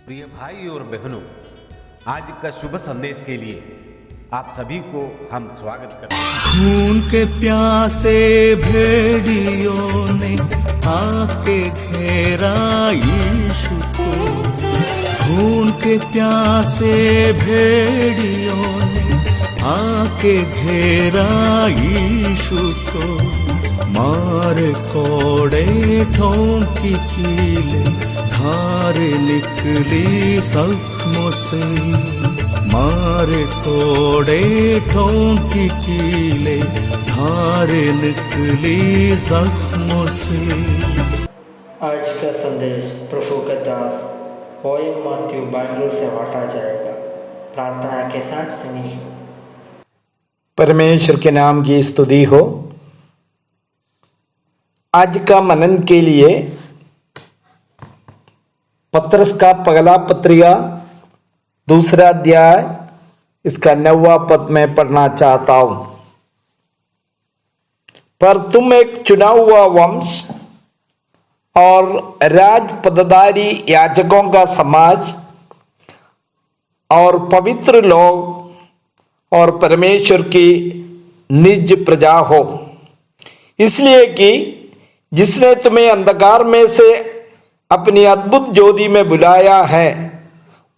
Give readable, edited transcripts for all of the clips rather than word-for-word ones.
प्रिय भाई और बहनों, आज का शुभ संदेश के लिए आप सभी को हम स्वागत करते हैं। खून के प्यासे भेड़ियों ने आके घेरा यीशु को। खून के प्यासे भेड़ियों ने आके घेरा यीशु को। मारे कोड़े ठोंकी कीले धार निकली जख्मों से। मारे कोड़े ठोंकी कीले धार निकली जख्मों से। आज का संदेश प्रभु का दास ओएम मैथ्यू बैंगलोर से बांटा जाएगा। प्रार्थना के साथ सुनिए। परमेश्वर के नाम की स्तुति हो। आज का मनन के लिए पत्रस का पहला पत्रिका दूसरा अध्याय इसका 9वां पद में पढ़ना चाहता हूं। पर तुम एक चुना हुआ वंश और राज पदाधिकारी याजकों का समाज और पवित्र लोग और परमेश्वर की निज प्रजा हो, इसलिए कि जिसने तुम्हें अंधकार में से अपनी अद्भुत ज्योति में बुलाया है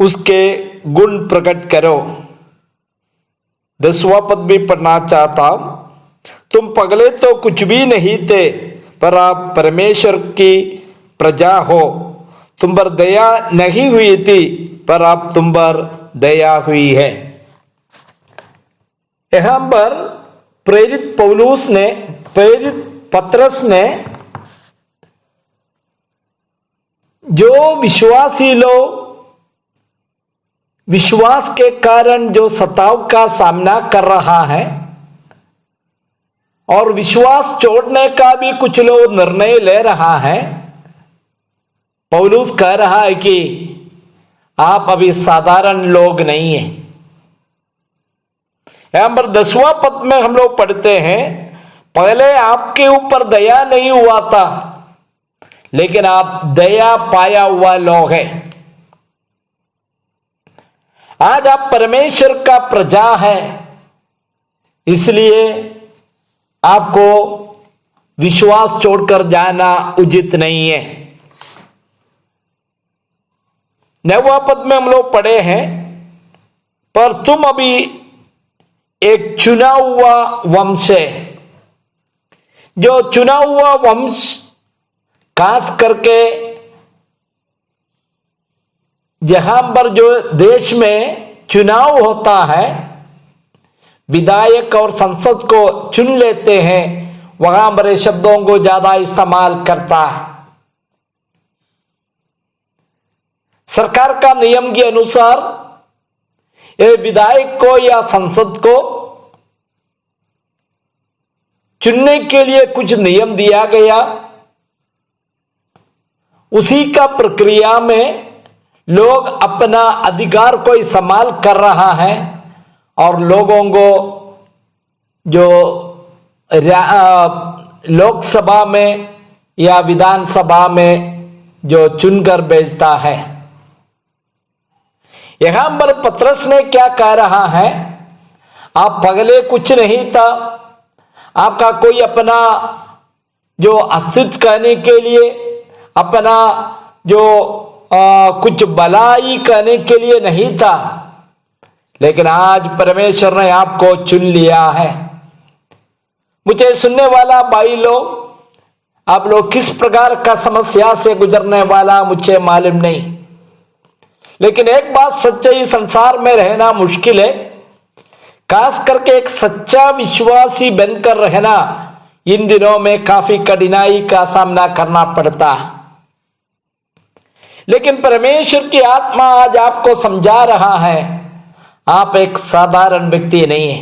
उसके गुण प्रकट करो। 10वां पद भी पढ़ना चाहता हूं। तुम पगले तो कुछ भी नहीं थे, पर आप परमेश्वर की प्रजा हो। तुम पर दया नहीं हुई थी, पर अब तुम पर दया हुई है। यहां पर प्रेरित पत्रस ने जो विश्वासी लोग विश्वास के कारण जो सताव का सामना कर रहा है और विश्वास छोड़ने का भी कुछ लोग निर्णय ले रहा है, पौलुस कह रहा है कि आप अभी साधारण लोग नहीं हैं। यहां पर 10वां पद में हम लोग पढ़ते हैं, पहले आपके ऊपर दया नहीं हुआ था, लेकिन आप दया पाया हुआ लोग हैं। आज आप परमेश्वर का प्रजा है, इसलिए आपको विश्वास छोड़कर जाना उचित नहीं है। 9वां पद में हम लोग पढ़े हैं, पर तुम अभी एक चुना हुआ वंश है। जो चुना हुआ वंश खास करके जहां पर जो देश में चुनाव होता है, विधायक और संसद को चुन लेते हैं, वहां बड़े शब्दों को ज्यादा इस्तेमाल करता है। सरकार का नियम के अनुसार ये विधायक को या संसद को चुनने के लिए कुछ नियम दिया गया। उसी का प्रक्रिया में लोग अपना अधिकार को इस्तेमाल कर रहा है और लोगों को जो लोकसभा में या विधानसभा में जो चुनकर भेजता है। यहां पर पत्रस ने क्या कह रहा है, आप पहले कुछ नहीं था, आपका कोई अपना जो अस्तित्व करने के लिए अपना जो कुछ भलाई करने के लिए नहीं था, लेकिन आज परमेश्वर ने आपको चुन लिया है। मुझे सुनने वाला भाई लोग, आप लोग किस प्रकार का समस्या से गुजरने वाला मुझे मालूम नहीं, लेकिन एक बात सच्चाई, संसार में रहना मुश्किल है। खास करके एक सच्चा विश्वासी बनकर रहना इन दिनों में काफी कठिनाई का सामना करना पड़ता है। लेकिन परमेश्वर की आत्मा आज आपको समझा रहा है, आप एक साधारण व्यक्ति नहीं है।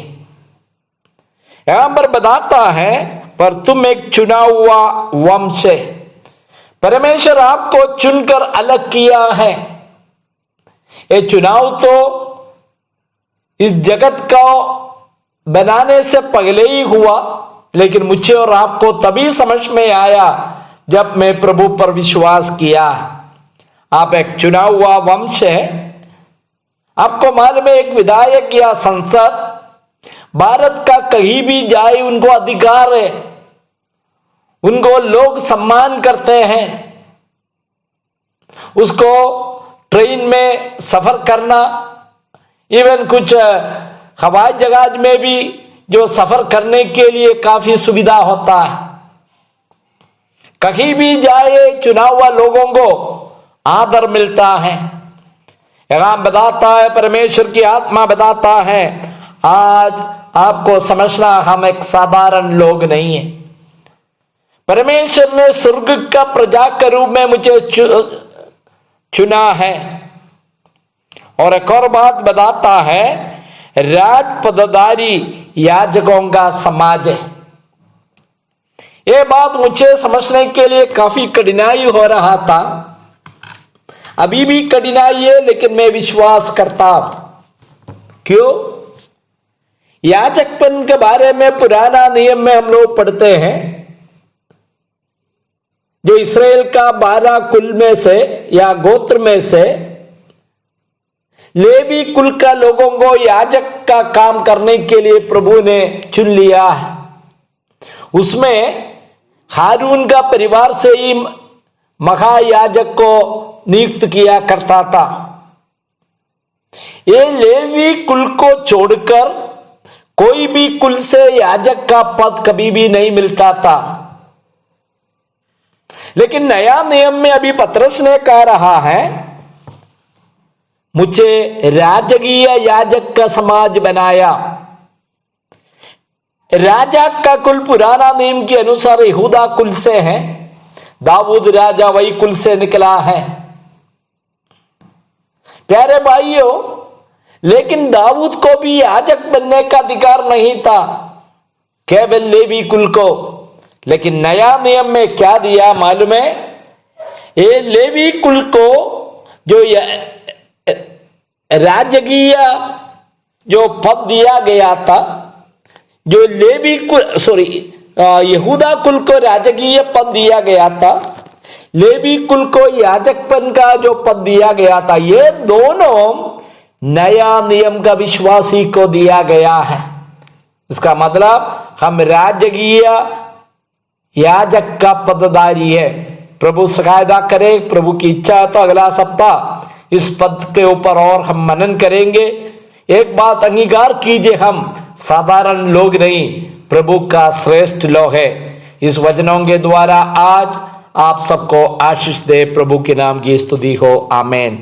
यहां पर बताता है, पर तुम एक चुना हुआ वंश है। परमेश्वर आपको चुनकर अलग किया है। ये चुनाव तो इस जगत को बनाने से पहले ही हुआ, लेकिन मुझे और आपको तभी समझ में आया जब मैं प्रभु पर विश्वास किया। आप एक चुना हुआ वंश है। आपको मालूम है एक विधायक या संसद भारत का कहीं भी जाए उनको अधिकार है, उनको लोग सम्मान करते हैं। उसको ट्रेन में सफर करना, इवन कुछ हवाई जहाज में भी जो सफर करने के लिए काफी सुविधा होता है। कहीं भी जाए चुना हुआ लोगों को आदर मिलता है। यहां बताता है, परमेश्वर की आत्मा बताता है, आज आपको समझना हम एक साधारण लोग नहीं है। परमेश्वर ने स्वर्ग का प्रजा के रूप में मुझे चुना है। और एक और बात बताता है, राज पदाधिकारी याजकों का समाज है। ये बात मुझे समझने के लिए काफी कठिनाई हो रहा था, अभी भी कठिनाई है, लेकिन मैं विश्वास करता हूं। क्यों? याजकपन के बारे में पुराना नियम में हम लोग पढ़ते हैं, जो इस्राएल का 12 कुल में से या गोत्र में से लेवी कुल का लोगों को याजक का काम करने के लिए प्रभु ने चुन लिया है। उसमें हारून का परिवार से ही महायाजक को नियुक्त किया करता था। ये लेवी कुल को छोड़कर कोई भी कुल से याजक का पद कभी भी नहीं मिलता था। लेकिन नया नियम में अभी पतरस ने कह रहा है, मुझे राजकीय याजक का समाज बनाया। राजा का कुल पुराना नियम के अनुसार यहूदा कुल से है, दाऊद राजा वही कुल से निकला है। प्यारे भाइयों, लेकिन दाऊद को भी याजक बनने का अधिकार नहीं था, केवल लेवी कुल को। लेकिन नया नियम में क्या दिया मालूम है? ये लेवी कुल को जो राजकीय जो पद दिया गया था, जो लेवी कुल यहूदा कुल को राजकीय पद दिया गया था, लेवी कुल को याजकपन का जो पद दिया गया था, ये दोनों नया नियम का विश्वासी को दिया गया है। इसका मतलब हम राजकीय याजक का पदधारी है। प्रभु सहायता करे, प्रभु की इच्छा है तो अगला सप्ताह इस पद के ऊपर और हम मनन करेंगे। एक बात अंगीकार कीजिए, हम साधारण लोग नहीं, प्रभु का श्रेष्ठ लोग है। इस वचनों के द्वारा आज आप सबको आशीष दे। प्रभु के नाम की स्तुति हो, आमेन।